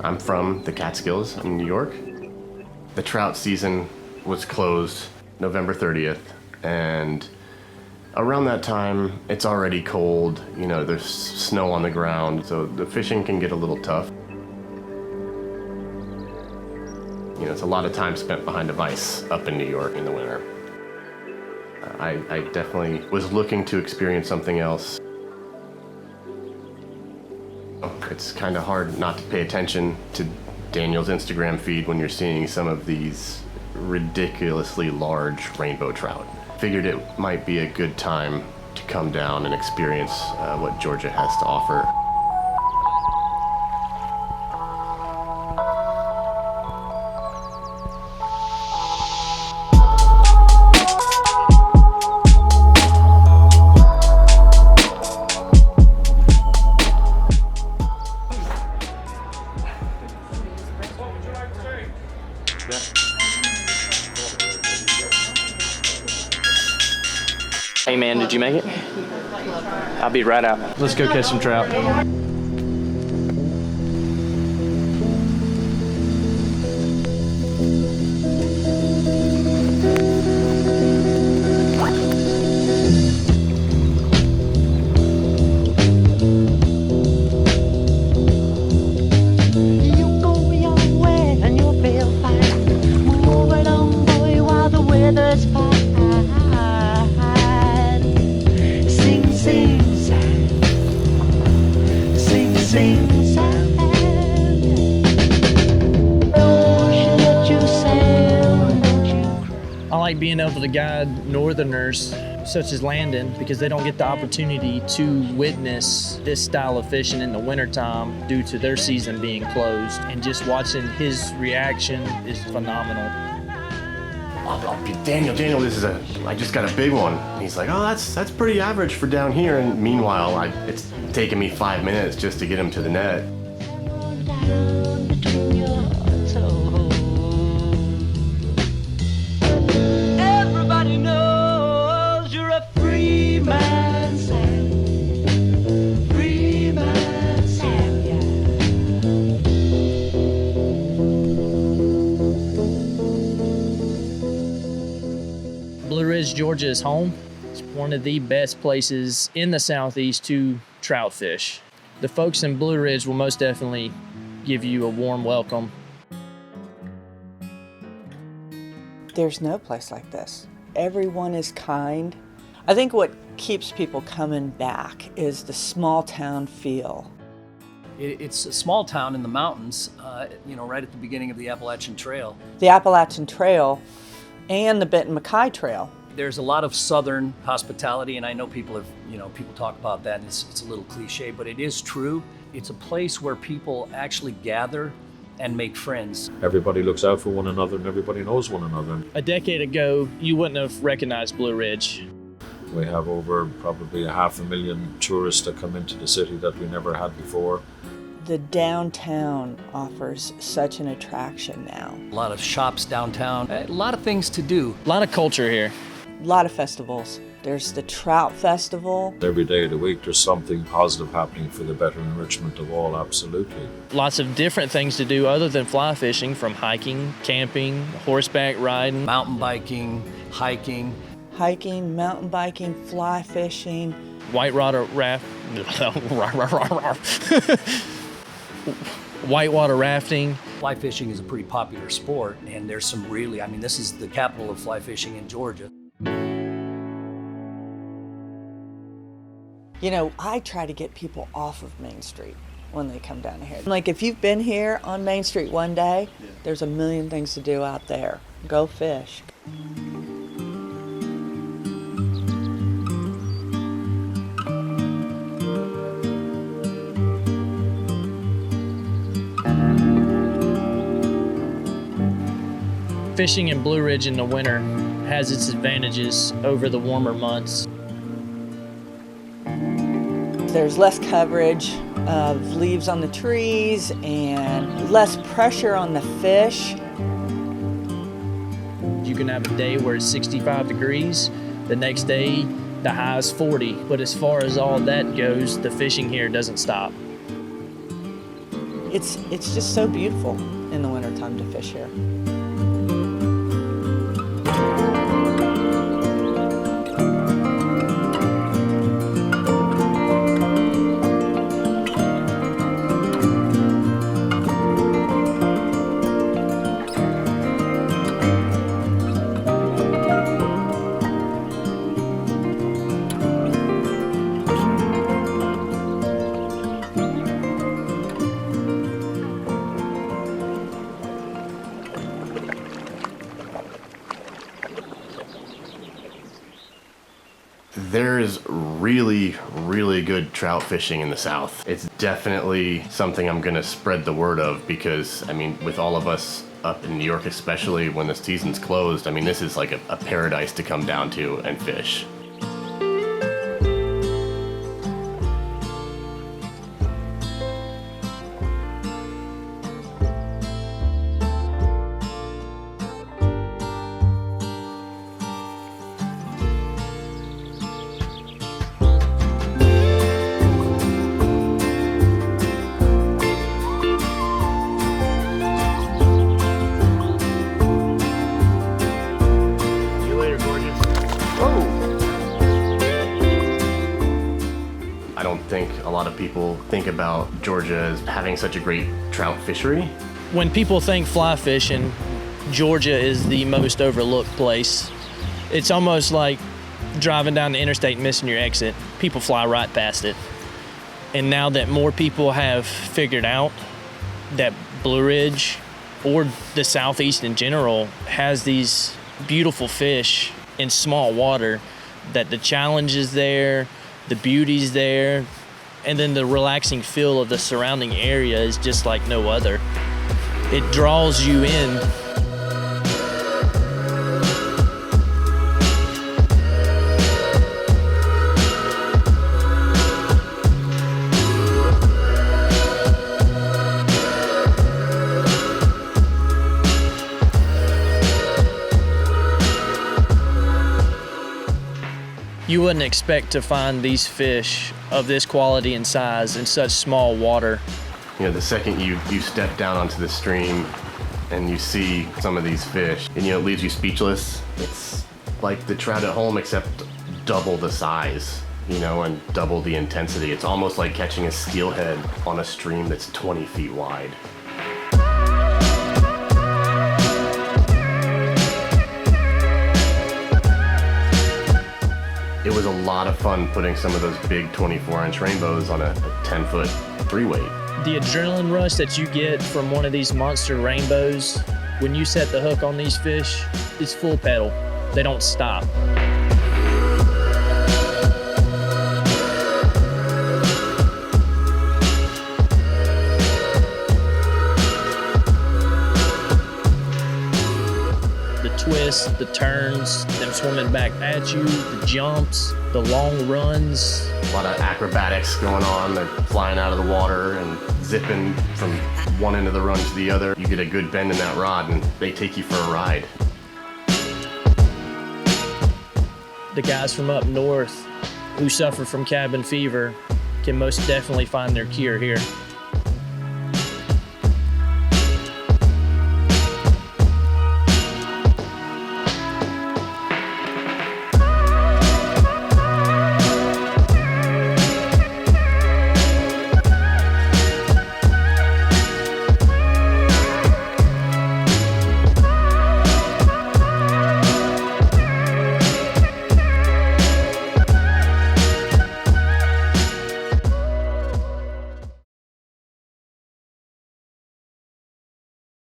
I'm from the Catskills in New York. The trout season was closed November 30th, and around that time, it's already cold, you know, there's snow on the ground, so the fishing can get a little tough. You know, it's a lot of time spent behind a vise up in New York in the winter. I definitely was looking to experience something else. It's kind of hard not to pay attention to Daniel's Instagram feed when you're seeing some of these ridiculously large rainbow trout. Figured it might be a good time to come down and experience what Georgia has to offer. Hey man, did you make it? I'll be right out. Let's go catch some trout. I like being able to guide northerners such as Landon because they don't get the opportunity to witness this style of fishing in the wintertime due to their season being closed, and just watching his reaction is phenomenal. Daniel, I just got a big one. And he's like, oh, that's pretty average for down here. And meanwhile, it's taken me 5 minutes just to get him to the net. Everybody knows you're a free man, Sam. Free man, Sam, yeah. Blue Ridge, Georgia is home. It's one of the best places in the Southeast to trout fish. The folks in Blue Ridge will most definitely give you a warm welcome. There's no place like this. Everyone is kind. I think what keeps people coming back is the small town feel. It's a small town in the mountains, right at the beginning of the Appalachian Trail. The Appalachian Trail and the Benton McKay Trail. There's a lot of southern hospitality, and I know people talk about that, and it's a little cliche, but it is true. It's a place where people actually gather and make friends. Everybody looks out for one another and everybody knows one another. A decade ago, you wouldn't have recognized Blue Ridge. We have over probably 500,000 tourists that come into the city that we never had before. The downtown offers such an attraction now. A lot of shops downtown, a lot of things to do. A lot of culture here. A lot of festivals. There's the Trout Festival. Every day of the week there's something positive happening for the better enrichment of all, absolutely. Lots of different things to do other than fly fishing, from hiking, camping, horseback riding, mountain biking, hiking. Hiking, mountain biking, fly fishing. Whitewater rafting. Fly fishing is a pretty popular sport, and there's some really, this is the capital of fly fishing in Georgia. You know, I try to get people off of Main Street when they come down here. Like, if you've been here on Main Street one day, there's a million things to do out there. Go fish. Fishing in Blue Ridge in the winter has its advantages over the warmer months. There's less coverage of leaves on the trees and less pressure on the fish. You can have a day where it's 65 degrees. The next day, the high is 40. But as far as all that goes, the fishing here doesn't stop. It's just so beautiful in the wintertime to fish here. There's really, really good trout fishing in the South. It's definitely something I'm gonna spread the word of because, I mean, with all of us up in New York, especially when the season's closed, I mean, this is like a paradise to come down to and fish. I don't think a lot of people think about Georgia as having such a great trout fishery. When people think fly fishing, Georgia is the most overlooked place. It's almost like driving down the interstate and missing your exit. People fly right past it. And now that more people have figured out that Blue Ridge or the Southeast in general has these beautiful fish in small water, that the challenge is there, the beauty's there, and then the relaxing feel of the surrounding area is just like no other. It draws you in. You wouldn't expect to find these fish of this quality and size in such small water. You know, the second you step down onto the stream and you see some of these fish, and it leaves you speechless. It's like the trout at home, except double the size, and double the intensity. It's almost like catching a steelhead on a stream that's 20 feet wide. It was a lot of fun putting some of those big 24-inch rainbows on a 10-foot 3-weight. The adrenaline rush that you get from one of these monster rainbows, when you set the hook on these fish, it's full pedal. They don't stop. Twists, the turns, them swimming back at you, the jumps, the long runs. A lot of acrobatics going on. They're flying out of the water and zipping from one end of the run to the other. You get a good bend in that rod and they take you for a ride. The guys from up north who suffer from cabin fever can most definitely find their cure here.